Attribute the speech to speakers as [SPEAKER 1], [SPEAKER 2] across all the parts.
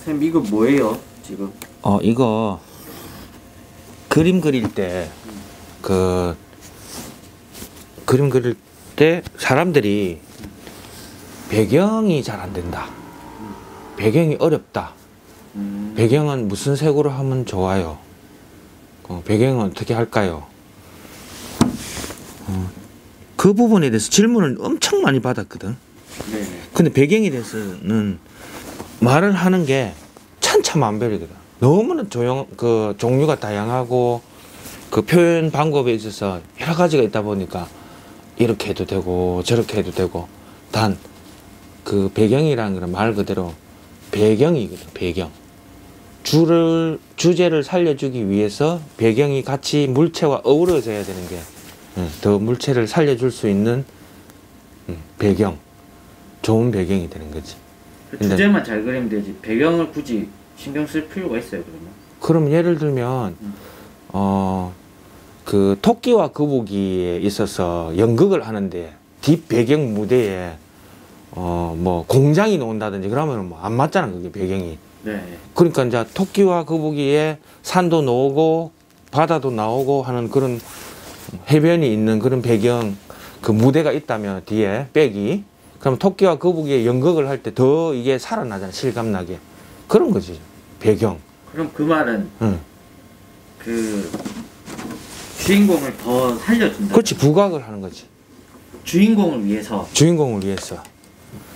[SPEAKER 1] 선생님 이거 뭐예요 지금?
[SPEAKER 2] 이거 그림 그릴 때 그림 그릴 때 사람들이 배경이 잘 안 된다. 배경이 어렵다. 배경은 무슨 색으로 하면 좋아요? 배경은 어떻게 할까요? 그 부분에 대해서 질문을 엄청 많이 받았거든.
[SPEAKER 1] 네네.
[SPEAKER 2] 근데 배경에 대해서는 말을 하는 게 천차만별이거든. 너무나 종류가 다양하고 그 표현 방법에 있어서 여러 가지가 있다 보니까 이렇게 해도 되고 저렇게 해도 되고, 단 그 배경이라는 건 말 그대로 배경이거든. 배경. 주제를 살려주기 위해서 배경이 같이 물체와 어우러져야 되는 게 더 물체를 살려줄 수 있는 배경, 좋은 배경이 되는 거지.
[SPEAKER 1] 주제만 잘 그리면 되지 배경을 굳이 신경 쓸 필요가 있어요 그러면?
[SPEAKER 2] 그럼 예를 들면 그 토끼와 거북이에 있어서 연극을 하는데 뒷 배경 무대에 뭐 공장이 나온다든지 그러면 뭐 안 맞잖아 그게 배경이.
[SPEAKER 1] 네.
[SPEAKER 2] 그러니까 이제 토끼와 거북이에 산도 나오고 바다도 나오고 하는 그런 해변이 있는 그런 배경, 그 무대가 있다면 뒤에 백이, 그럼 토끼와 거북이의 연극을 할 때 더 이게 살아나잖아, 실감나게. 그런 거지 배경.
[SPEAKER 1] 그럼 그 말은 그 주인공을 더 살려준다.
[SPEAKER 2] 그렇지, 부각을 하는 거지.
[SPEAKER 1] 주인공을 위해서.
[SPEAKER 2] 주인공을 위해서.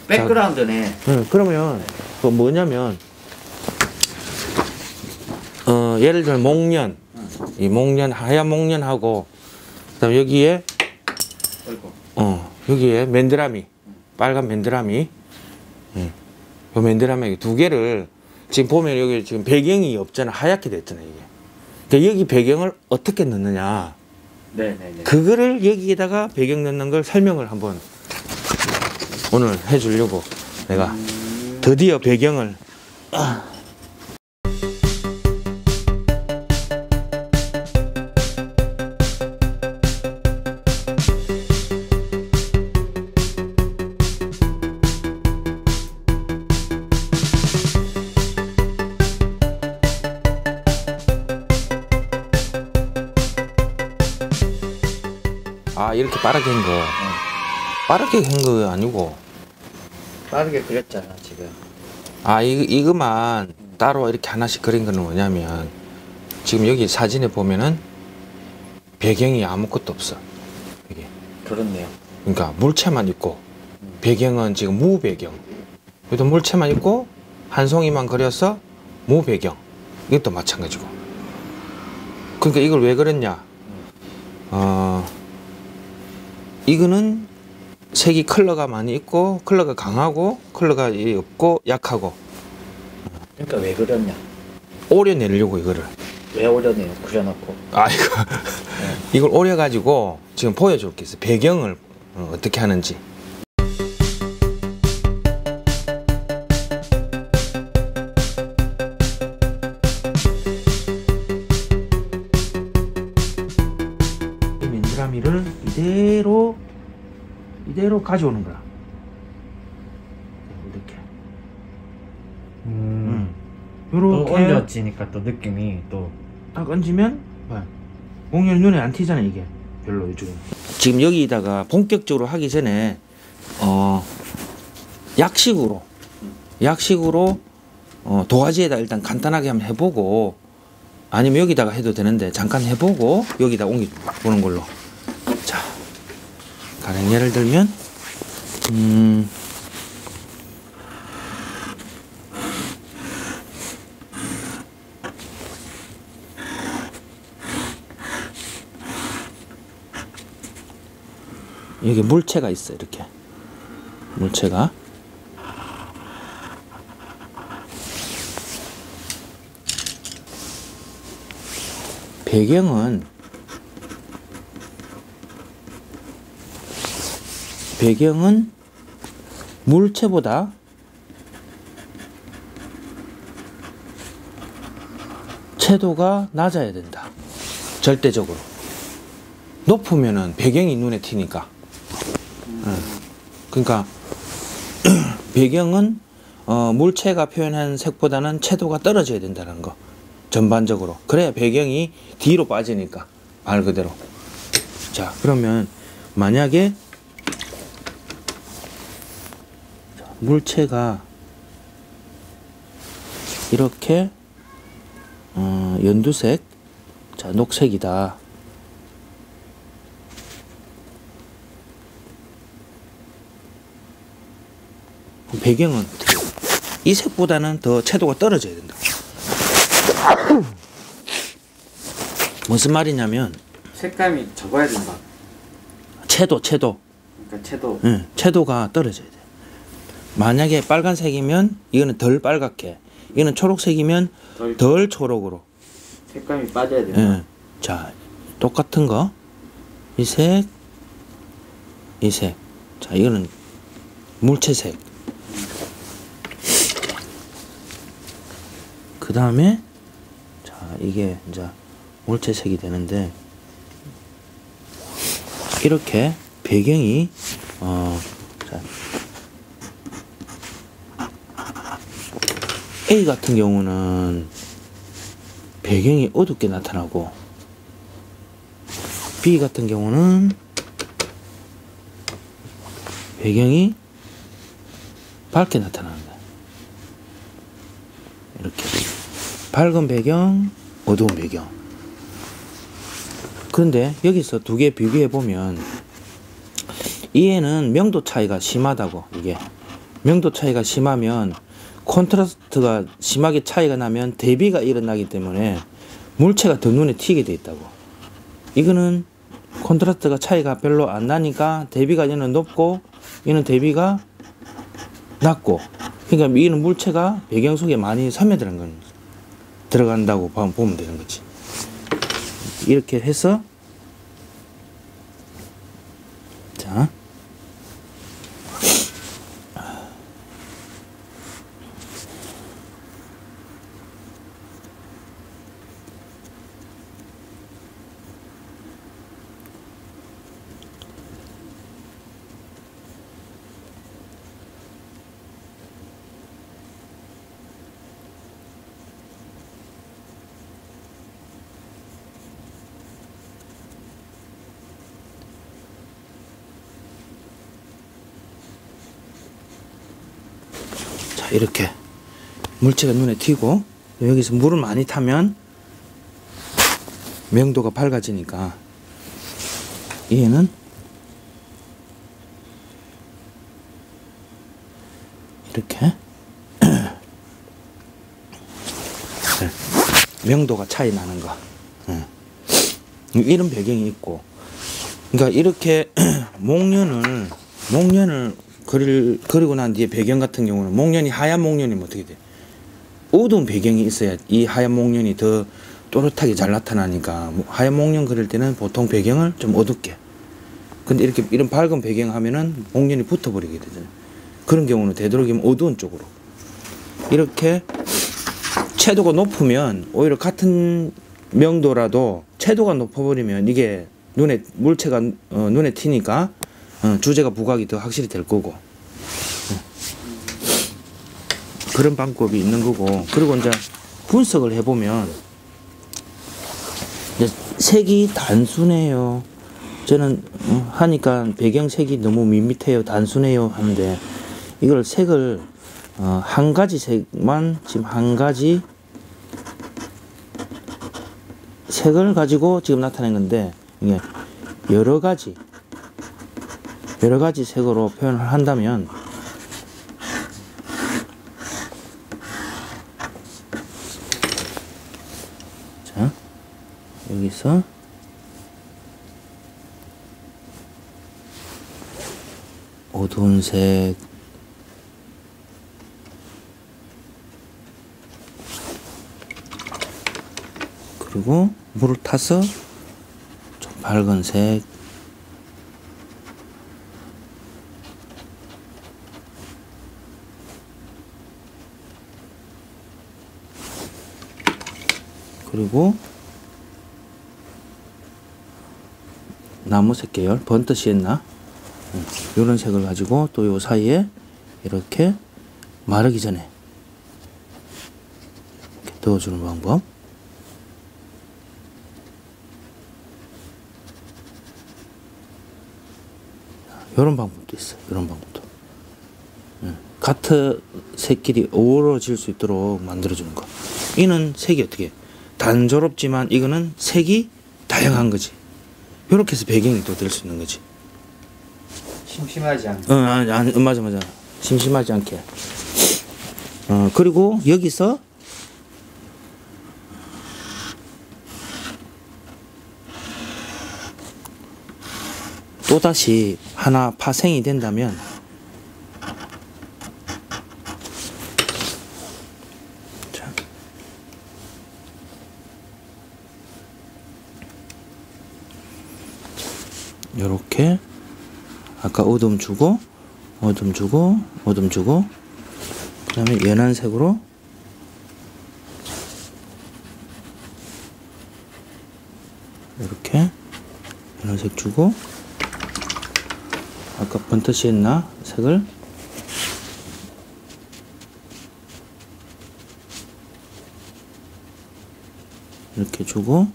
[SPEAKER 1] 백그라운드네.
[SPEAKER 2] 그러면 그 뭐냐면 예를 들면 목련, 이 목련, 하얀 목련하고 그다음 여기에 여기에 맨드라미, 빨간 맨드라미, 요 맨드라미 두 개를 지금 보면 여기 지금 배경이 없잖아, 하얗게 됐잖아 이게. 그러니까 여기 배경을 어떻게 넣느냐.
[SPEAKER 1] 네네네.
[SPEAKER 2] 그거를 여기에다가 배경 넣는 걸 설명을 한번 오늘 해주려고 내가 드디어 배경을 이렇게 빠르게 한 거. 빠르게 한 거 아니고
[SPEAKER 1] 빠르게 그렸잖아 지금.
[SPEAKER 2] 이거만 따로 이렇게 하나씩 그린 거는 뭐냐면 지금 여기 사진에 보면은 배경이 아무것도 없어 이게.
[SPEAKER 1] 그렇네요.
[SPEAKER 2] 그러니까 물체만 있고 배경은 지금 무배경. 여기도 물체만 있고 한 송이만 그려서 무배경. 이것도 마찬가지고. 그러니까 이걸 왜 그랬냐? 이거는 색이 컬러가 많이 있고 컬러가 강하고 컬러가 없고 약하고.
[SPEAKER 1] 그러니까 왜 그렸냐?
[SPEAKER 2] 오려내려고 이거를.
[SPEAKER 1] 왜 오려내요? 그려놓고.
[SPEAKER 2] 이걸 오려가지고 지금 보여줄 게 있어. 배경을 어떻게 하는지. 이 맨드라미를 이대로 가져오는 거야. 이렇게. 요렇게
[SPEAKER 1] 또 얹어지니까 또 느낌이 또
[SPEAKER 2] 딱 얹으면 목련 눈에 안 튀잖아 이게. 별로 요즘. 지금 여기다가 본격적으로 하기 전에 약식으로 도화지에다 일단 간단하게 한번 해보고, 아니면 여기다가 해도 되는데 잠깐 해보고 여기다 옮겨보는 걸로. 자, 가령 예를 들면 여기 물체가 있어. 이렇게 물체가 배경은 물체보다 채도가 낮아야 된다. 절대적으로. 높으면은 배경이 눈에 튀니까. 그러니까 배경은 물체가 표현한 색보다는 채도가 떨어져야 된다는 거. 전반적으로. 그래야 배경이 뒤로 빠지니까. 말 그대로. 자, 그러면 만약에 물체가 이렇게 연두색, 자, 녹색이다. 배경은 이 색보다는 더 채도가 떨어져야 된다. 무슨 말이냐면
[SPEAKER 1] 색감이 적어야 된다.
[SPEAKER 2] 채도.
[SPEAKER 1] 그러니까 채도.
[SPEAKER 2] 응, 채도가 떨어져야 돼. 만약에 빨간색이면 이거는 덜 빨갛게, 이거는 초록색이면 덜 초록으로.
[SPEAKER 1] 색감이 빠져야 된다.
[SPEAKER 2] 응. 자, 똑같은 거. 이 색, 이 색. 자, 이거는 물체색. 그 다음에 자, 이게 이제 물체색이 되는데, 이렇게 배경이 자, A 같은 경우는 배경이 어둡게 나타나고, B 같은 경우는 배경이 밝게 나타납니다. 이렇게 밝은 배경, 어두운 배경. 그런데 여기서 두 개 비교해 보면 이 애는 명도 차이가 심하다고. 이게 명도 차이가 심하면, 콘트라스트가 심하게 차이가 나면 대비가 일어나기 때문에 물체가 더 눈에 튀게 돼 있다고. 이거는 콘트라스트가 차이가 별로 안 나니까 대비가 얘는 높고 얘는 대비가 낮고, 그러니까 이는 물체가 배경 속에 많이 스며드는 건 들어간다고 보면 되는 거지. 이렇게 해서 자, 이렇게 물체가 눈에 튀고, 여기서 물을 많이 타면 명도가 밝아지니까 얘는 이렇게 명도가 차이 나는 거. 이런 배경이 있고, 그러니까 이렇게 목련을 그리고 난 뒤에 배경 같은 경우는, 목련이 하얀 목련이면 어떻게 돼? 어두운 배경이 있어야 이 하얀 목련이 더 또렷하게 잘 나타나니까, 하얀 목련 그릴 때는 보통 배경을 좀 어둡게. 근데 이렇게 이런 밝은 배경 하면은 목련이 붙어버리게 되잖아요. 그런 경우는 되도록이면 어두운 쪽으로. 이렇게 채도가 높으면 오히려 같은 명도라도 채도가 높아버리면 이게 물체가 눈에 튀니까 주제가 부각이 더 확실히 될 거고. 그런 방법이 있는 거고. 그리고 이제 분석을 해보면 이제 색이 단순해요. 저는 하니까 배경색이 너무 밋밋해요, 단순해요 하는데, 이걸 색을 한 가지 색만, 지금 한 가지 색을 가지고 지금 나타낸 건데, 이게 여러 가지 색으로 표현을 한다면, 자, 여기서 어두운 색, 그리고 물을 타서 좀 밝은 색, 그리고 나무색 계열 번트 시엔나 요런 색을 가지고 또 요 사이에 이렇게 마르기 전에 이렇게 넣어주는 방법. 요런 방법도 있어요. 요런 방법도. 같은 색끼리 어우러질 수 있도록 만들어주는 거. 이는 색이 어떻게 단조롭지만 이거는 색이 다양한 거지. 요렇게 해서 배경이 또 될 수 있는 거지.
[SPEAKER 1] 심심하지 않게.
[SPEAKER 2] 맞아. 심심하지 않게. 그리고 여기서 또다시 하나 파생이 된다면 자, 요렇게 아까 어둠 주고 그 다음에 연한 색으로 이렇게 연한 색 주고 아까 번트 시엔나 색을 이렇게 주고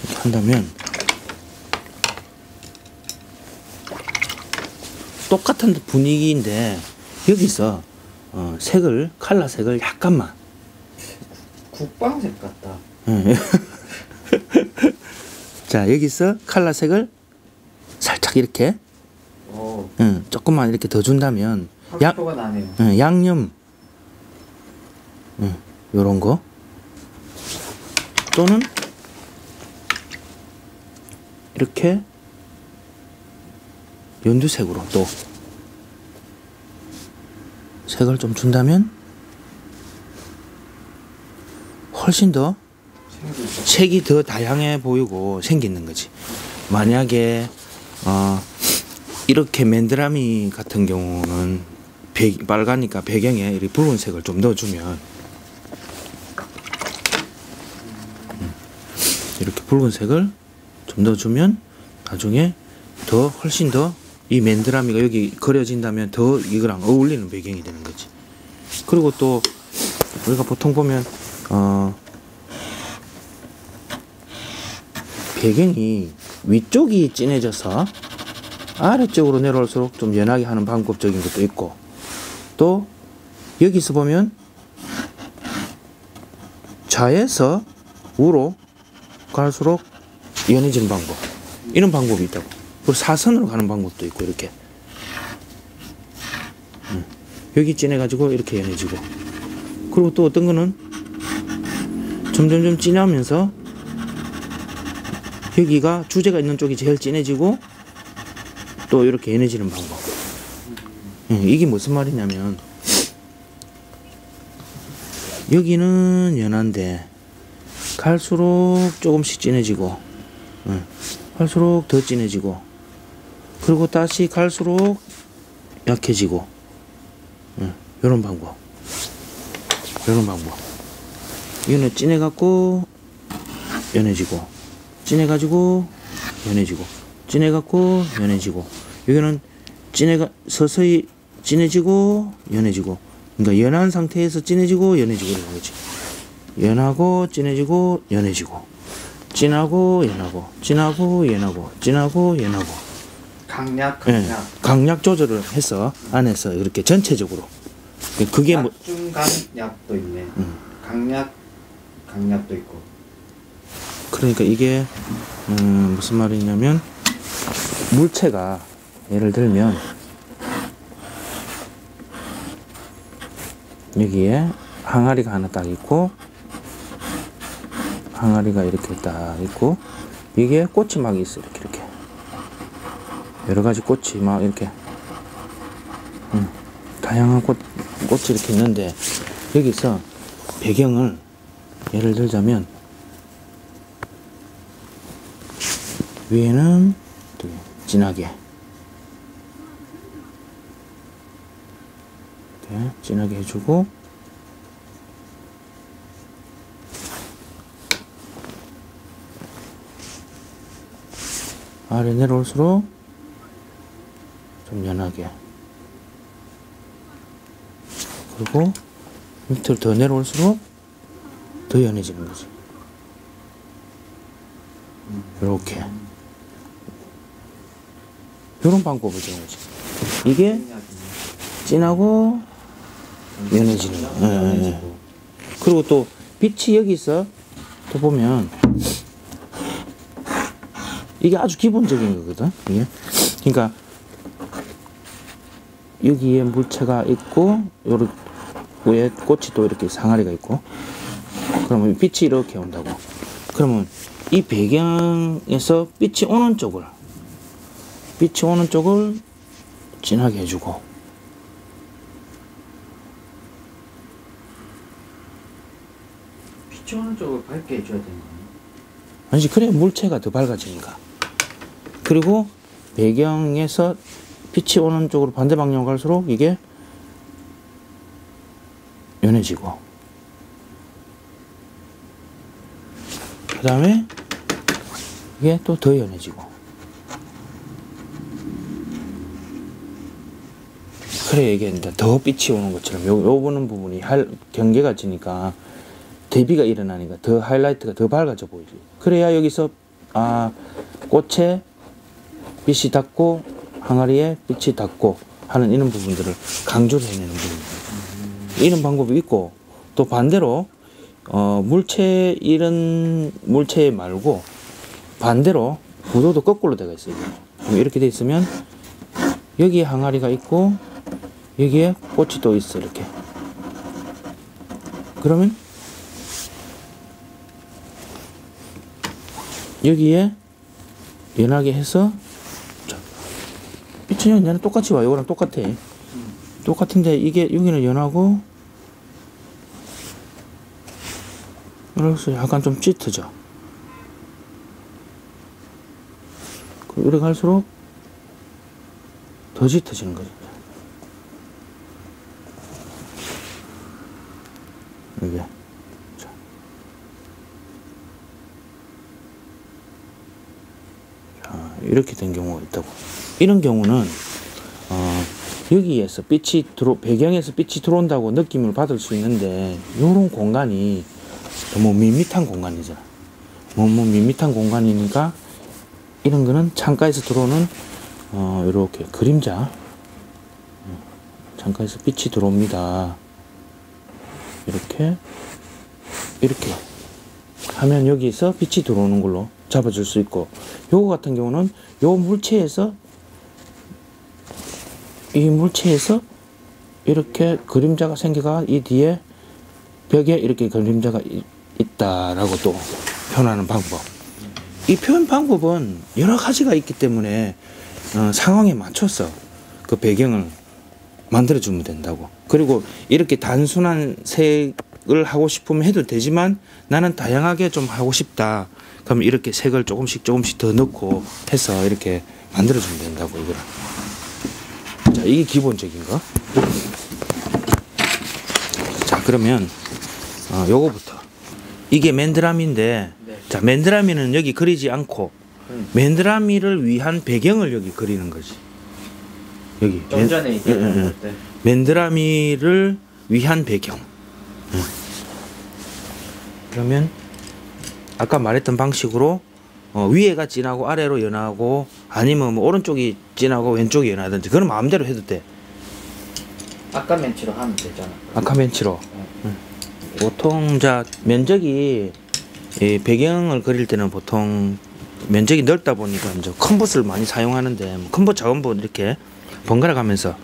[SPEAKER 2] 이렇게 한다면 똑같은 분위기인데 여기서 색을 칼라 색을 약간만
[SPEAKER 1] 국방색 같다.
[SPEAKER 2] 자 여기서 칼라 색을 살짝 이렇게 조금만 이렇게 더 준다면
[SPEAKER 1] 확표가 나네요.
[SPEAKER 2] 양념 요런 거 또는 이렇게 연두색으로 또 색을 좀 준다면 훨씬 더 색이 더 다양해 보이고 생기는 거지. 만약에 이렇게 맨드라미 같은 경우는 빨가니까 배경에 이렇게 붉은색을 좀 넣어주면 이렇게 붉은색을 좀 넣어주면 나중에 더 훨씬 더 이 맨드라미가 여기 그려진다면 더 이거랑 어울리는 배경이 되는 거지. 그리고 또 우리가 보통 보면 배경이 위쪽이 진해져서 아래쪽으로 내려올수록 좀 연하게 하는 방법적인 것도 있고, 또 여기서 보면 좌에서 우로 갈수록 연해지는 방법, 이런 방법이 있다고. 그리고 사선으로 가는 방법도 있고, 이렇게 여기 진해가지고 이렇게 연해지고, 그리고 또 어떤 거는 점점점 진하면서 여기가 주제가 있는 쪽이 제일 진해지고 또 이렇게 연해지는 방법. 이게 무슨 말이냐면 여기는 연한데 갈수록 조금씩 진해지고 갈수록 더 진해지고, 그리고 다시 갈수록 약해지고, 요런 방법. 이거는 진해갖고 연해지고, 진해가지고 연해지고, 진해갖고 연해지고, 여기는 서서히 진해지고 연해지고, 그러니까 연한 상태에서 진해지고 연해지고 이런 거지. 연하고 진해지고 연해지고, 진하고 연하고, 진하고 연하고, 진하고 연하고. 강약 조절을 해서 안에서 이렇게 전체적으로. 그게 뭐
[SPEAKER 1] 중강약도 있네. 강약도 있고.
[SPEAKER 2] 그러니까 이게 무슨 말이냐면, 물체가 예를 들면 여기에 항아리가 하나 딱 있고, 항아리가 이렇게 딱 있고, 이게 꽃이 막 있어. 이렇게 여러 가지 꽃이 막 이렇게 다양한 꽃이 이렇게 있는데, 여기서 배경을 예를 들자면 위에는 되게 진하게, 이렇게 진하게 해주고 아래 내려올수록 좀 연하게 그리고 밑으로 더 내려올수록 더 연해지는 거지. 이렇게 이런 방법을 쓰는 거지. 이게 진하고 연해지는 거. 예, 예. 그리고 또 빛이 여기 있어. 또 보면 이게 아주 기본적인 거거든. 이게 그러니까 여기에 물체가 있고 요렇게 위에 꽃이 또 이렇게 상아리가 있고 그러면 빛이 이렇게 온다고. 그러면 이 배경에서 빛이 오는 쪽을 진하게 해주고
[SPEAKER 1] 빛이 오는 쪽을 밝게 해줘야 되는 거야.
[SPEAKER 2] 아니지 그래 물체가 더 밝아지니까. 그리고 배경에서 빛이 오는 쪽으로 반대 방향으로 갈수록 이게 연해지고 그 다음에 이게 또 더 연해지고. 그래 얘기했는데 더 빛이 오는 것처럼 요 보는 부분이 경계가 지니까 대비가 일어나니까 더 하이라이트가 더 밝아져 보이지. 그래야 여기서 꽃에 빛이 닿고 항아리에 빛이 닿고 하는 이런 부분들을 강조를 해내는 부분입니다. 이런 방법이 있고 또 반대로 이런 물체 말고 반대로 구도도 거꾸로 되어 있어요. 이렇게 돼 있으면 여기에 항아리가 있고 여기에 꽃이 또 있어 이렇게. 그러면 여기에 연하게 해서 빛이 얘는 똑같이 와. 이거랑 똑같아. 똑같은데 이게 여기는 연하고 그래서 약간 좀 짙어져. 이렇게 갈수록 더 짙어지는 거죠. 이게 자, 이렇게 된 경우가 있다고. 이런 경우는 여기에서 배경에서 빛이 들어온다고 느낌을 받을 수 있는데 이런 공간이 너무 밋밋한 공간이잖아. 너무 밋밋한 공간이니까 이런 거는 창가에서 들어오는 이렇게 그림자, 창가에서 빛이 들어옵니다. 이렇게 하면 여기서 빛이 들어오는 걸로 잡아줄 수 있고, 요거 같은 경우는 요 물체에서 이렇게 그림자가 생겨가 이 뒤에 벽에 이렇게 그림자가 있다라고 또 표현하는 방법. 이 표현 방법은 여러 가지가 있기 때문에 상황에 맞춰서 그 배경을 만들어주면 된다고. 그리고 이렇게 단순한 색을 하고 싶으면 해도 되지만 나는 다양하게 좀 하고 싶다. 그럼 이렇게 색을 조금씩 더 넣고 해서 이렇게 만들어주면 된다고 이거를. 자, 이게 기본적인 거. 자, 그러면 요거부터. 이게 맨드라미인데,
[SPEAKER 1] 네.
[SPEAKER 2] 자, 맨드라미는 여기 그리지 않고 맨드라미를 위한 배경을 여기 그리는 거지. 여기.
[SPEAKER 1] 좀 전에 얘기했던 것들.
[SPEAKER 2] 맨드라미를 위한 배경. 그러면 아까 말했던 방식으로 위에가 진하고 아래로 연하고 아니면 뭐 오른쪽이 진하고 왼쪽이 연하든지 그건 마음대로 해도 돼.
[SPEAKER 1] 아까 멘치로 하면 되잖아.
[SPEAKER 2] 아까 멘치로. 보통 자 면적이 이 배경을 그릴 때는 보통 면적이 넓다 보니까 이제 컴봇을 많이 사용하는데 컴봇 작은 봇 이렇게 번갈아 가면서.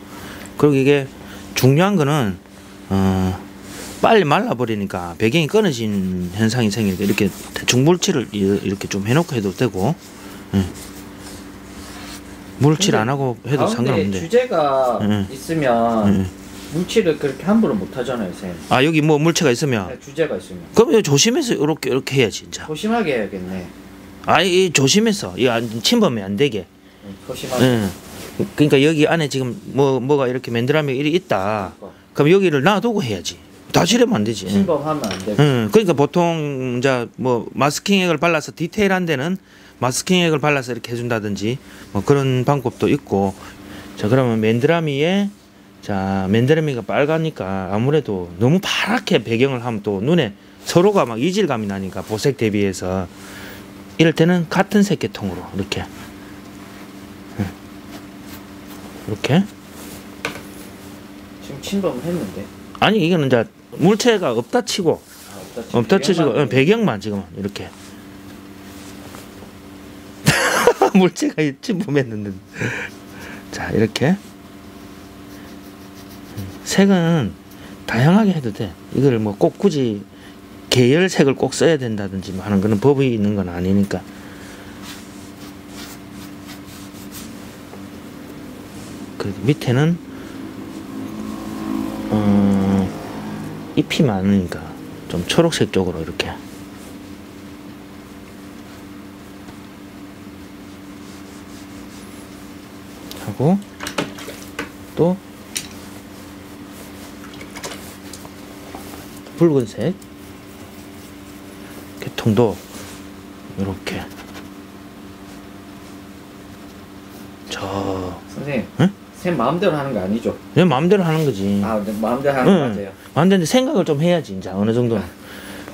[SPEAKER 2] 그리고 이게 중요한 거는 빨리 말라버리니까 배경이 끊어진 현상이 생기니까 이렇게 대충 물칠을 이렇게 좀 해놓고 해도 되고, 물칠 안 하고 해도 상관없는데.
[SPEAKER 1] 주제가 있으면 물칠을 그렇게 함부로 못 하잖아요, 쌤.
[SPEAKER 2] 아, 여기 뭐 물체가 있으면?
[SPEAKER 1] 네, 주제가 있으면.
[SPEAKER 2] 그럼 조심해서 이렇게 해야지 진짜.
[SPEAKER 1] 조심하게 해야겠네.
[SPEAKER 2] 아이, 조심해서 이 침범이 안 되게.
[SPEAKER 1] 조심하게.
[SPEAKER 2] 그러니까 여기 안에 지금 뭐가 이렇게 맨드라미 일이 있다. 그럼 여기를 놔두고 해야지. 다 칠하면 안 되지.
[SPEAKER 1] 침범하면 안 되고.
[SPEAKER 2] 그러니까 보통 이제 뭐 마스킹액을 발라서 디테일한 데는 마스킹액을 발라서 이렇게 해준다든지 뭐 그런 방법도 있고. 자, 그러면 맨드라미에 자 맨드라미가 빨가니까 아무래도 너무 파랗게 배경을 하면 또 눈에 서로가 막 이질감이 나니까 보색 대비해서 이럴 때는 같은 색계통으로 이렇게 이렇게.
[SPEAKER 1] 지금 침범을 했는데.
[SPEAKER 2] 아니 이거는 이제 물체가 없다 치고 없다 치고
[SPEAKER 1] 배경만
[SPEAKER 2] 배경만 지금 이렇게 물체가 침범했는데. 자 이렇게 색은 다양하게 해도 돼. 이걸 뭐 꼭 굳이 계열색을 꼭 써야 된다든지 뭐 하는 그런 법이 있는 건 아니니까. 그리고 밑에는 잎이 많으니까 좀 초록색 쪽으로 이렇게. 하고 또 붉은색 계통도 이렇게. 저
[SPEAKER 1] 선생님.
[SPEAKER 2] 응?
[SPEAKER 1] 쌤 마음대로 하는 거 아니죠?
[SPEAKER 2] 내 마음대로 하는 거지.
[SPEAKER 1] 아, 네, 마음대로 하는 거 맞아요.
[SPEAKER 2] 마음대로 생각을 좀 해야지. 이제 어느 정도는.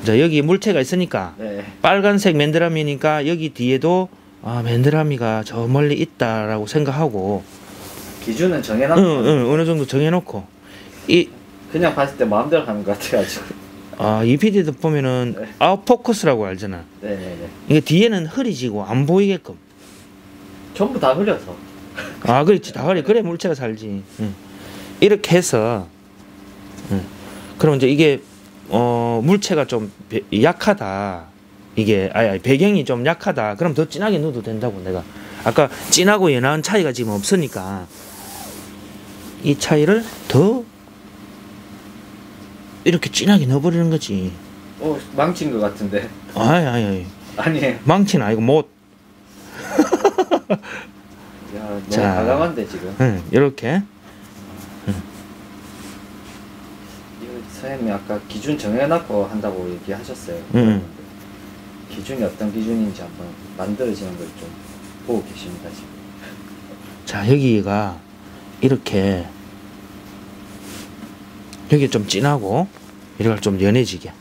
[SPEAKER 2] 자 여기 물체가 있으니까
[SPEAKER 1] 네.
[SPEAKER 2] 빨간색 맨드라미니까 여기 뒤에도 아 맨드라미가 저 멀리 있다라고 생각하고
[SPEAKER 1] 기준은 정해놨고.
[SPEAKER 2] 어느 정도 정해놓고 이
[SPEAKER 1] 그냥 봤을 때 마음대로 하는 것 같아가지고.
[SPEAKER 2] 이 PD도 보면은
[SPEAKER 1] 네.
[SPEAKER 2] 아웃포커스라고 알잖아.
[SPEAKER 1] 네네네.
[SPEAKER 2] 이게 뒤에는 흐리지고 안 보이게끔.
[SPEAKER 1] 전부 다 흘려서.
[SPEAKER 2] 아 그렇지 다 흐리. 그래 물체가 살지. 이렇게 해서 그럼 이제 이게 물체가 좀 약하다. 이게 아니 배경이 좀 약하다. 그럼 더 진하게 넣어도 된다고 내가. 아까 진하고 연한 차이가 지금 없으니까 이 차이를 더 이렇게 진하게 넣어버리는 거지.
[SPEAKER 1] 망친 것 같은데.
[SPEAKER 2] 아니
[SPEAKER 1] 아니에요.
[SPEAKER 2] 망치는 아니고 못.
[SPEAKER 1] 야, 너무
[SPEAKER 2] 자.
[SPEAKER 1] 과감한데 지금.
[SPEAKER 2] 이렇게.
[SPEAKER 1] 이거 선생님이 아까 기준 정해놓고 한다고 얘기하셨어요. 기준이 어떤 기준인지 한번 만들어지는 걸 좀 보고 계십니다 지금.
[SPEAKER 2] 자 여기가 이렇게 여기 좀 진하고 이걸 좀 연해지게.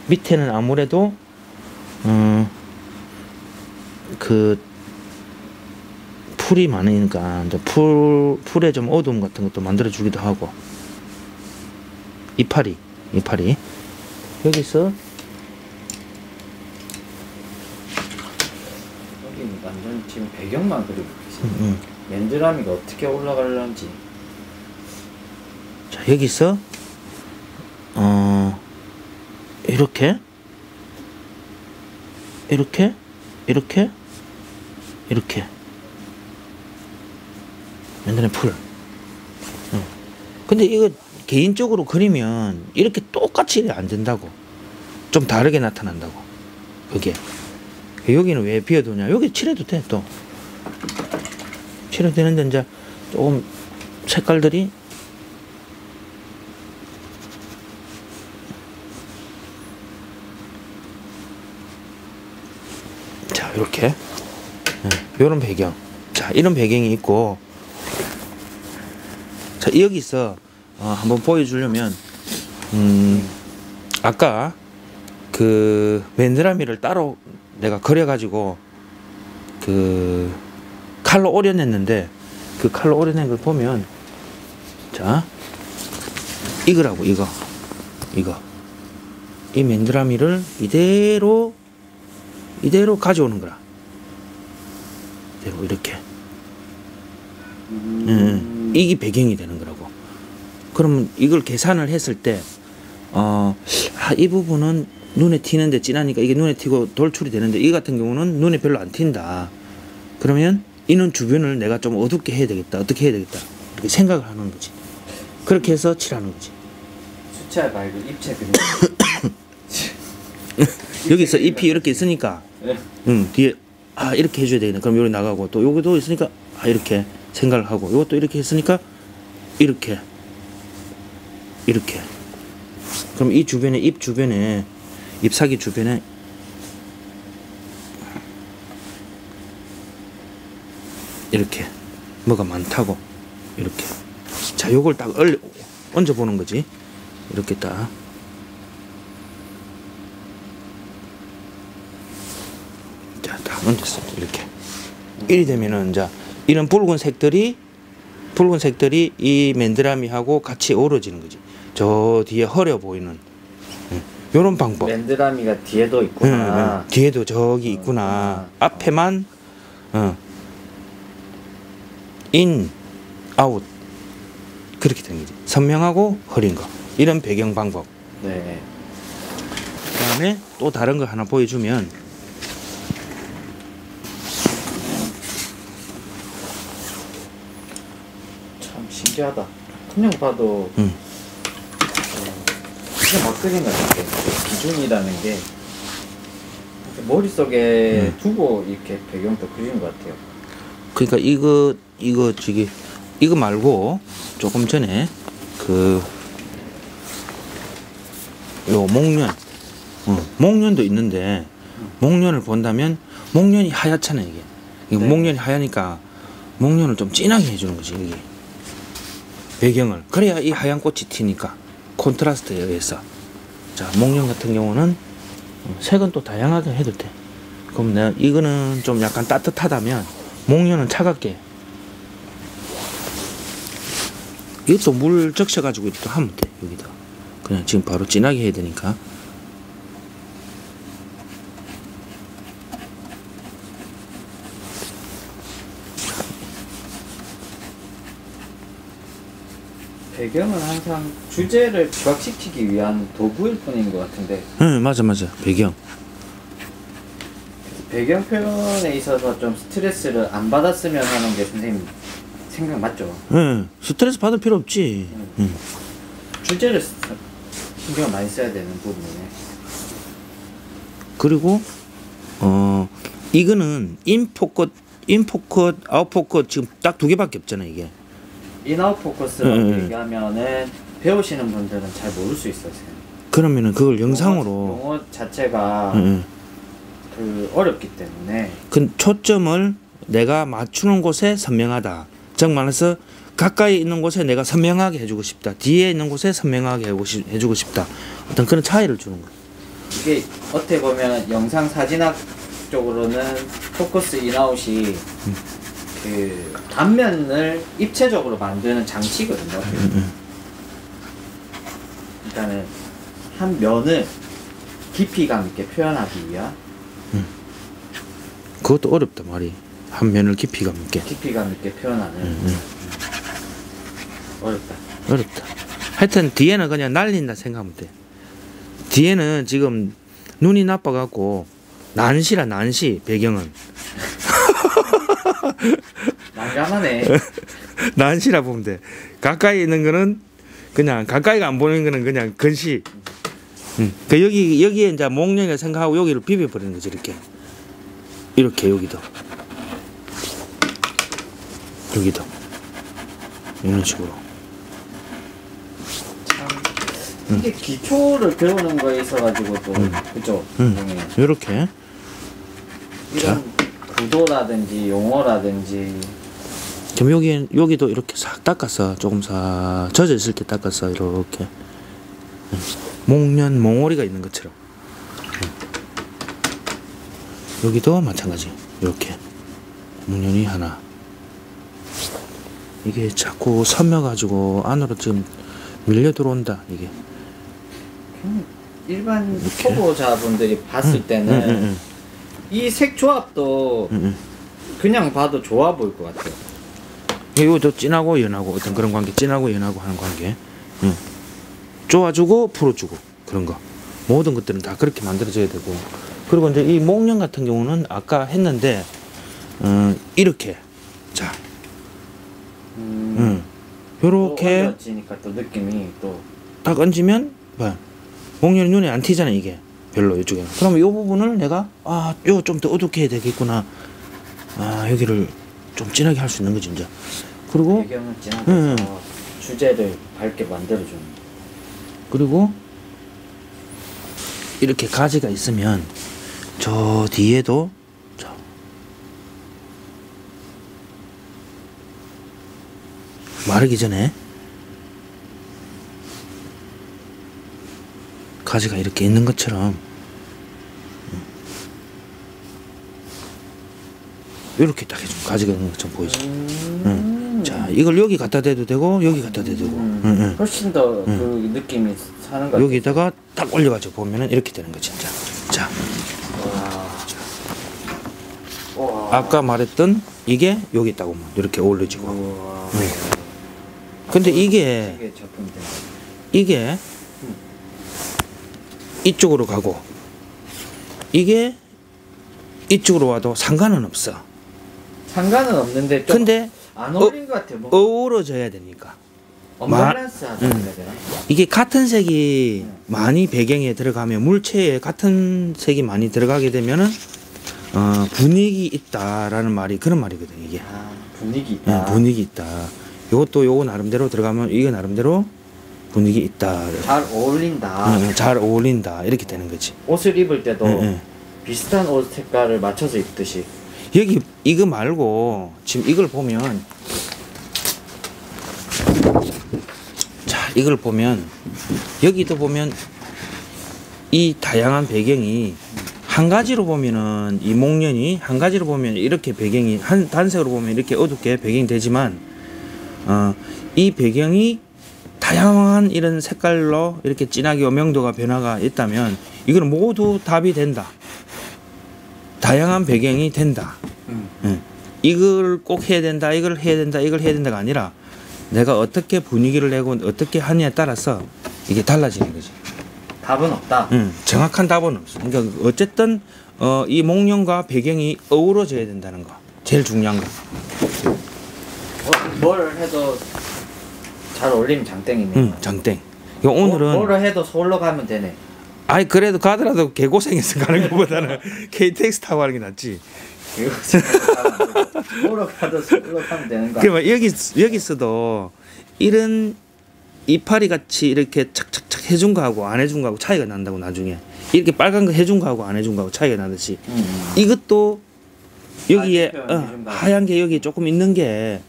[SPEAKER 2] 밑에는 아무래도 그 풀이 많으니까 이제 풀에 좀 어두움 같은 것도 만들어 주기도 하고. 이파리 여기서
[SPEAKER 1] 여기 완전 지금 배경만 그리고 계시네요. 맨드라미가 어떻게 올라가려는지.
[SPEAKER 2] 자 여기서 이렇게 맨드라미 풀. 근데 이거 개인적으로 그리면 이렇게 똑같이 안 된다고. 좀 다르게 나타난다고. 그게 여기는 왜 비워두냐. 여기 칠해도 돼. 또 칠해도 되는데 이제 조금 색깔들이 자 이렇게 요런 배경. 자 이런 배경이 있고. 자 여기서 한번 보여주려면 아까 그 맨드라미를 따로 내가 그려가지고 그 칼로 오려냈는데 그 칼로 오려낸 걸 보면 자 이거라고. 이거 이 맨드라미를 이대로 가져오는 거라. 이대로 이렇게. 이게 배경이 되는 거라고. 그러면 이걸 계산을 했을 때 이 부분은 눈에 튀는데 진하니까 이게 눈에 튀고 돌출이 되는데 이 같은 경우는 눈에 별로 안 튄다. 그러면 이 눈 주변을 내가 좀 어둡게 해야 되겠다. 어떻게 해야 되겠다. 이렇게 생각을 하는 거지. 그렇게 해서 칠하는 거지.
[SPEAKER 1] 수채 말고 입체 그림.
[SPEAKER 2] 여기서 잎이 이렇게 있으니까
[SPEAKER 1] 네.
[SPEAKER 2] 뒤에 이렇게 해줘야 되겠네. 그럼 여기 나가고 또 여기도 있으니까 이렇게 생각을 하고 이것도 이렇게 했으니까 이렇게 이렇게. 그럼 이 주변에 입 주변에 잎사귀 주변에 이렇게 뭐가 많다고 이렇게. 자, 요걸 딱 얹어 보는 거지. 이렇게 딱. 자, 딱 얹었어. 이렇게. 이리 되면은 이제 이런 붉은색들이 이 맨드라미하고 같이 어우러지는 거지. 저 뒤에 허려 보이는 요런 방법.
[SPEAKER 1] 맨드라미가 뒤에도 있구나.
[SPEAKER 2] 뒤에도 저기 있구나. 앞에만 인, 아웃 그렇게 된 거지. 선명하고 흐린 거. 이런 배경 방법.
[SPEAKER 1] 네.
[SPEAKER 2] 그다음에 또 다른 거 하나 보여주면
[SPEAKER 1] 참 신기하다. 그냥 봐도 그냥 막 그린 것 같아. 기준이라는 게 머릿속에 두고 이렇게 배경도 그리는 것 같아요.
[SPEAKER 2] 그러니까 이거 말고 조금 전에 요 목련도 있는데 목련을 본다면 목련이 하얗잖아요. 이게
[SPEAKER 1] 네.
[SPEAKER 2] 목련이 하얘니까 목련을 좀 진하게 해주는 거지. 이게 배경을. 그래야 이 하얀 꽃이 튀니까 콘트라스트에 의해서. 자, 목련 같은 경우는 색은 또 다양하게 해도 돼. 그럼 내가 이거는 좀 약간 따뜻하다면 목련은 차갑게. 이것도 물 적셔가지고 이렇게 하면 돼. 여기다 그냥 지금 바로 진하게 해야 되니까.
[SPEAKER 1] 배경은 항상 주제를 부각시키기 위한 도구일 뿐인 것 같은데.
[SPEAKER 2] 응, 맞아. 배경.
[SPEAKER 1] 배경 표현에 있어서 좀 스트레스를 안 받았으면 하는 게 선생님 생각 맞죠?
[SPEAKER 2] 응, 스트레스 받을 필요 없지. 응.
[SPEAKER 1] 주제를 신경 많이 써야 되는 부분이네.
[SPEAKER 2] 그리고 이거는 인포컷, 아웃포컷 지금 딱 두 개밖에 없잖아 이게.
[SPEAKER 1] 인아웃 포커스라고 얘기하면은 배우시는 분들은 잘 모를 수 있어요.
[SPEAKER 2] 그러면은 그걸 영상으로
[SPEAKER 1] 용어 자체가 그 어렵기 때문에
[SPEAKER 2] 그 초점을 내가 맞추는 곳에 선명하다. 즉 말해서 가까이 있는 곳에 내가 선명하게 해주고 싶다. 뒤에 있는 곳에 선명하게 해주고 싶다. 어떤 그런 차이를 주는 거야.
[SPEAKER 1] 이게 어떻게 보면 영상 사진학 쪽으로는 포커스 인아웃이 그 단면을 입체적으로 만드는 장치거든요. 일단은 한 면을 깊이감 있게 표현하기 위한
[SPEAKER 2] 그것도 어렵다 말이. 한 면을 깊이감 있게
[SPEAKER 1] 표현하는
[SPEAKER 2] 어렵다. 하여튼 뒤에는 그냥 날린다 생각하면 돼. 뒤에는 지금 눈이 나빠갖고 난시 배경은
[SPEAKER 1] 난감하네.
[SPEAKER 2] 난시라 보면 돼. 가까이 있는 거는 그냥 가까이가 안 보이는 거는 그냥 근시. 그 여기에 이제 목련을 생각하고 여기를 비벼버리는 거지. 이렇게 여기도 이런 식으로.
[SPEAKER 1] 참 이게 기초를 배우는 거에 있어가지고도 그죠?
[SPEAKER 2] 이렇게
[SPEAKER 1] 이런 구도라든지 용어라든지.
[SPEAKER 2] 그럼 여기도 이렇게 싹 닦아서 조금 싹 젖어 있을 때 닦아서 이렇게 목련 몽오리가 있는 것처럼. 여기도 마찬가지. 이렇게 목련이 하나. 이게 자꾸 섬여가지고 안으로 지금 밀려 들어온다. 이게
[SPEAKER 1] 일반 초보자분들이 봤을 때는 이 색 조합도 그냥 봐도 좋아 보일 것 같아요.
[SPEAKER 2] 이것도 진하고 연하고 어떤 그런 관계, 진하고 연하고 하는 관계. 쪼아주고 풀어주고 그런 거. 모든 것들은 다 그렇게 만들어져야 되고. 그리고 이제 이 목련 같은 경우는 아까 했는데 이렇게 자, 요렇게
[SPEAKER 1] 어려지니까 또 느낌이 또
[SPEAKER 2] 딱 얹으면 봐. 목련이 눈에 안 튀잖아 이게. 별로 이쪽에는. 그러면 이 부분을 내가 요 좀 더 어둡게 해야 되겠구나. 여기를 좀 진하게 할 수 있는 거지 이제. 그리고
[SPEAKER 1] 배경을 진하게 해서 주제를 밝게 만들어주는.
[SPEAKER 2] 그리고 이렇게 가지가 있으면 저 뒤에도 자, 마르기 전에 가지가 이렇게 있는 것처럼 이렇게 딱 해주면 가지가 있는 것처럼 보이죠. 자, 이걸 여기 갖다 대도 되고 여기 갖다 대도 되고
[SPEAKER 1] 훨씬 더 그 느낌이 사는 것 같아요.
[SPEAKER 2] 여기다가 딱 올려가지고 보면은 이렇게 되는 거 진짜. 자,
[SPEAKER 1] 와.
[SPEAKER 2] 아까 말했던 이게 여기 있다고 이렇게 올려지고.
[SPEAKER 1] 우와.
[SPEAKER 2] 근데 이게
[SPEAKER 1] 작품이 되네.
[SPEAKER 2] 이게 이쪽으로 가고 이게 이쪽으로 와도 상관은 없어.
[SPEAKER 1] 상관은 없는데 좀
[SPEAKER 2] 근데
[SPEAKER 1] 안 어울린 것 같아요. 뭐
[SPEAKER 2] 어우러져야 되니까.
[SPEAKER 1] 언밸런스 하다 해야 되나?
[SPEAKER 2] 이게 같은 색이 많이 배경에 들어가면 물체에 같은 색이 많이 들어가게 되면은 분위기 있다라는 말이 그런 말이거든요. 이게
[SPEAKER 1] 아, 분위기 있다.
[SPEAKER 2] 분위기 있다. 요것도 요거 나름대로 들어가면 이게 나름대로 분위기 있다.
[SPEAKER 1] 잘 어울린다.
[SPEAKER 2] 잘 어울린다 이렇게 되는 거지.
[SPEAKER 1] 옷을 입을 때도
[SPEAKER 2] 응.
[SPEAKER 1] 비슷한 옷 색깔을 맞춰서 입듯이.
[SPEAKER 2] 여기 이거 말고 지금 이걸 보면 자 이걸 보면 여기도 보면 이 다양한 배경이 한 가지로 보면은 이 목련이 한 가지로 보면 이렇게 배경이 한 단색으로 보면 이렇게 어둡게 배경이 되지만 이 배경이 다양한 이런 색깔로 이렇게 진하게 명도가 변화가 있다면 이거는 모두 답이 된다. 다양한 배경이 된다. 이걸 꼭 해야 된다, 이걸 해야 된다, 이걸 해야 된다가 아니라 내가 어떻게 분위기를 내고 어떻게 하느냐에 따라서 이게 달라지는 거지.
[SPEAKER 1] 답은 없다.
[SPEAKER 2] 정확한 답은 없어. 그러니까 어쨌든 이 목련과 배경이 어우러져야 된다는 거. 제일 중요한 거.
[SPEAKER 1] 뭘 해도 잘 어울리면 장땡이네.
[SPEAKER 2] 장땡. 오늘은
[SPEAKER 1] 뭐를 해도 서울로 가면 되네.
[SPEAKER 2] 아이 그래도 가더라도 개고생해서 가는 것보다는 KTX 타고 가는 게 낫지.
[SPEAKER 1] 뭐로 가도 서울로 가면 되는 거야.
[SPEAKER 2] 그러면 여기서도 이런 이파리 같이 이렇게 착착착 해준 거하고 안 해준 거하고 차이가 난다고 나중에 이렇게 빨간 거 해준 거하고 안 해준 거하고 차이가 나듯이 이것도 여기에 하얀 게 여기 조금 있는 게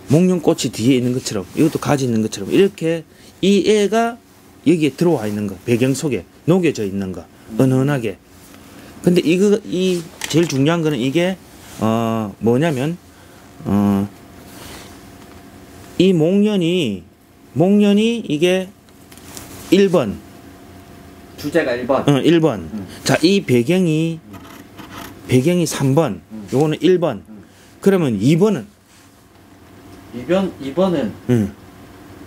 [SPEAKER 2] 목련꽃이 뒤에 있는 것처럼 이것도 가지 있는 것처럼 이렇게 이 애가 여기에 들어와 있는 거 배경 속에 녹여져 있는 거 은은하게. 근데 이 제일 중요한 거는 이게 뭐냐면 이 목련이 이게 1번
[SPEAKER 1] 주제가 1번.
[SPEAKER 2] 1번. 자, 이 배경이 3번. 요거는 1번. 그러면 2번은
[SPEAKER 1] 2번은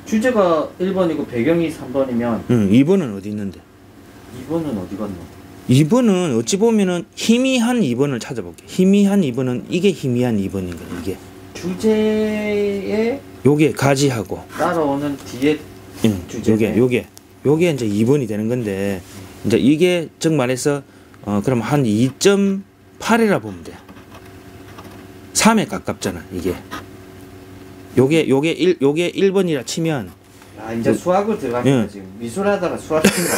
[SPEAKER 1] 주제가 1번이고 배경이 3번이면
[SPEAKER 2] 2번은 어디 있는데?
[SPEAKER 1] 2번은 어디 갔노?
[SPEAKER 2] 2번은 어찌 보면은 희미한 2번을 찾아볼게. 희미한 2번은 이게 희미한 2번인 거야. 이게
[SPEAKER 1] 주제에
[SPEAKER 2] 요게 가지하고
[SPEAKER 1] 따라오는 뒤에 주제네.
[SPEAKER 2] 요게 이제 2번이 되는 건데 이제 이게 즉 말해서 그럼 한 2.8이라 보면 돼. 3에 가깝잖아 이게. 요게 1번이라 치면
[SPEAKER 1] 아 이제 수학을 들어가니까 지금 미술하다가 수학 시킨 거.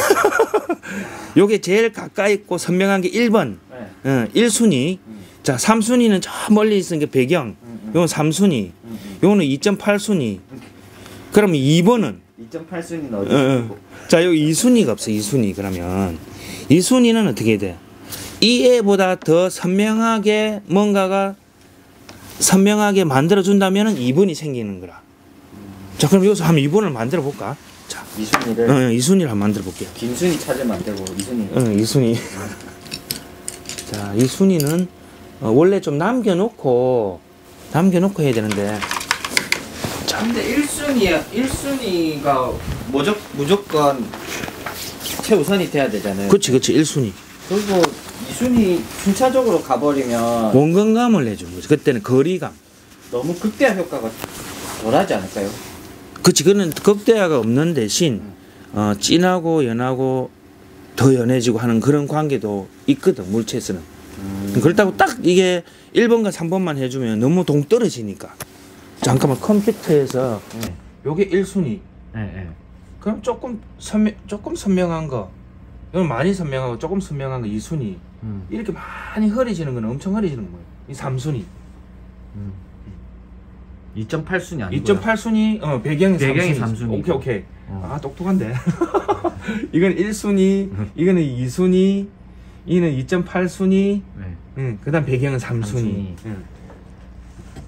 [SPEAKER 2] 요게 제일 가까이 있고 선명한 게 1번. 1순위. 자, 3순위는 저 멀리 있으니까 배경. 요건 3순위. 요거는 2.8순위. 그러면 2번은
[SPEAKER 1] 2.8순위는 어디 있고?
[SPEAKER 2] 자, 여기 2순위가 없어. 2순위. 그러면 2순위는 어떻게 돼? 이 애보다 더 선명하게 뭔가가 선명하게 만들어 준다면은 2번이 생기는 거라. 자, 그럼 여기서 한번 2번을 만들어 볼까? 자,
[SPEAKER 1] 2순위를
[SPEAKER 2] 2순위를 한번 만들어 볼게요.
[SPEAKER 1] 김순위 찾으면 안 되고 2순위.
[SPEAKER 2] 2순위. 자, 2순위는 원래 좀 남겨놓고 해야 되는데. 자,
[SPEAKER 1] 근데 1순위가 무조건 최우선이 돼야 되잖아요.
[SPEAKER 2] 그렇지, 1순위.
[SPEAKER 1] 그리고 2순위 순차적으로 가버리면
[SPEAKER 2] 원근감을 내주는 거지. 그때는 거리감.
[SPEAKER 1] 너무 극대화 효과가 덜하지 않을까요?
[SPEAKER 2] 그치, 그는 극대화가 없는 대신 진하고 연하고 더 연해지고 하는 그런 관계도 있거든, 물체에서는. 그렇다고 딱 이게 1번과 3번만 해주면 너무 동떨어지니까. 잠깐만, 컴퓨터에서 요게 1순위. 그럼 조금 선명한 거, 이건 많이 선명하고 조금 선명한 거 2순위. 이렇게 많이 흐려지는 거는 엄청 흐려지는 거예요. 이 3순위.
[SPEAKER 1] 2.8순위 아니고요?
[SPEAKER 2] 2.8순위, 배경이
[SPEAKER 1] 3순위.
[SPEAKER 2] 오케이. 아, 똑똑한데. 이건 1순위, 이거는 2순위, 이는 2.8순위,
[SPEAKER 1] 네.
[SPEAKER 2] 그 다음 배경은 3순위.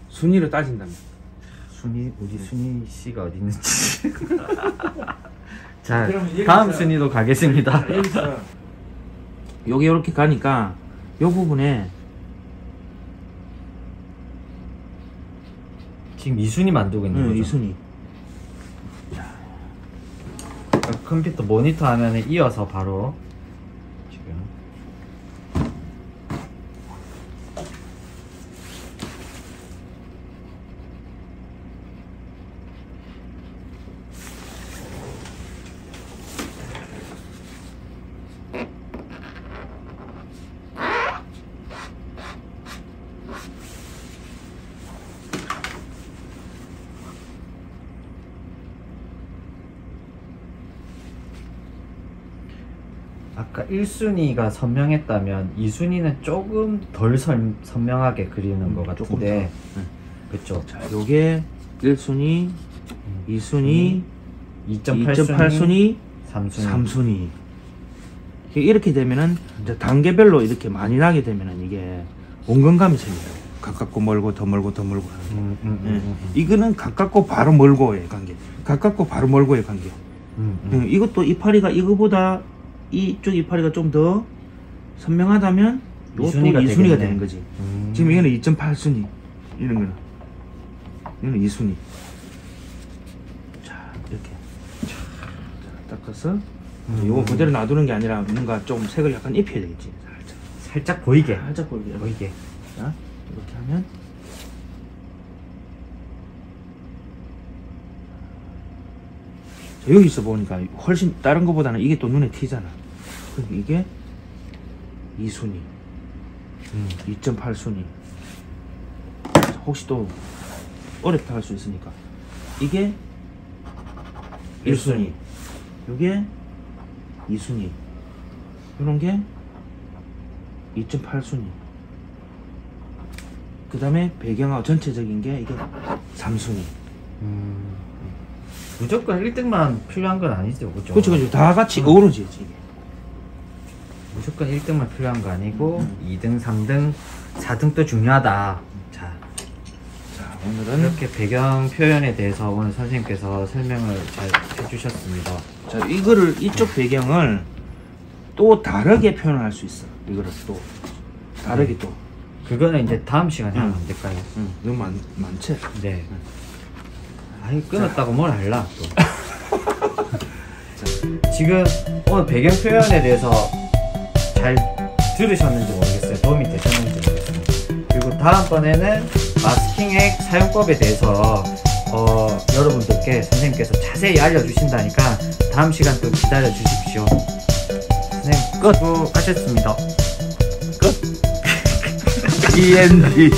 [SPEAKER 2] 순위로 따진다면.
[SPEAKER 1] 우리 순위 씨가 어디 있는지. 자,
[SPEAKER 2] 그럼
[SPEAKER 1] 다음 순위로 가겠습니다.
[SPEAKER 2] 여기서 여기 이렇게 가니까 요 부분에
[SPEAKER 1] 지금 2순위 만들고 있는 거죠?
[SPEAKER 2] 2순위.
[SPEAKER 1] 컴퓨터 모니터 화면에 이어서 바로 지금 아까 1순위가 선명했다면 2순위는 조금 덜 선명하게 그리는 것 같은데 그쵸?
[SPEAKER 2] 자, 요게 1순위, 2순위,
[SPEAKER 1] 2.8순위,
[SPEAKER 2] 3순위. 이렇게 되면은 이제 단계별로 이렇게 많이 나게 되면은 이게 원근감이 생겨요. 가깝고 멀고 더 멀고 더 멀고 하는 거. 이거는 가깝고 바로 멀고의 관계. 가깝고 바로 멀고의 관계. 이것도 이파리가 이거보다 이쪽 이파리가 좀 더 선명하다면 이것도 2순위가 되는 거지. 지금 이거는 2.8순위, 이런 거는 이거는 2순위. 자, 이렇게 자, 닦아서 이거 그대로 놔두는 게 아니라 뭔가 좀 색을 약간 입혀야 되겠지.
[SPEAKER 1] 살짝 보이게.
[SPEAKER 2] 살짝 보이게. 자, 이렇게 하면 자, 여기서 보니까 훨씬 다른 것보다는 이게 또 눈에 튀잖아. 그럼 이게 2순위, 2.8순위. 혹시 또 어렵다 할 수 있으니까 이게 1순위, 이게 2순위, 이런 게 2.8순위. 그 다음에 배경하고 전체적인 게 이게 3순위.
[SPEAKER 1] 무조건 1등만 필요한 건 아니죠, 그죠?
[SPEAKER 2] 그렇죠. 다 같이 어우러져야지.
[SPEAKER 1] 무조건 1등만 필요한 거 아니고 2등, 3등, 4등도 중요하다. 자,
[SPEAKER 2] 오늘은
[SPEAKER 1] 이렇게 배경 표현에 대해서 오늘 선생님께서 설명을 잘 해주셨습니다.
[SPEAKER 2] 자, 이거를 이쪽 배경을 또 다르게 표현할 수 있어. 이거를 또 다르게 또.
[SPEAKER 1] 그거는 이제 다음 시간에 하면 안 될까요?
[SPEAKER 2] 너무 많지?
[SPEAKER 1] 네. 아이, 끊었다고 뭘 할라 또. 지금 오늘 배경 표현에 대해서 잘 들으셨는지 모르겠어요. 도움이 되셨는지 모르겠어요. 그리고 다음번에는 마스킹액 사용법에 대해서 여러분들께 선생님께서 자세히 알려주신다니까 다음 시간 또 기다려 주십시오. 선생님 끝! 수고하셨습니다.
[SPEAKER 2] 끝! END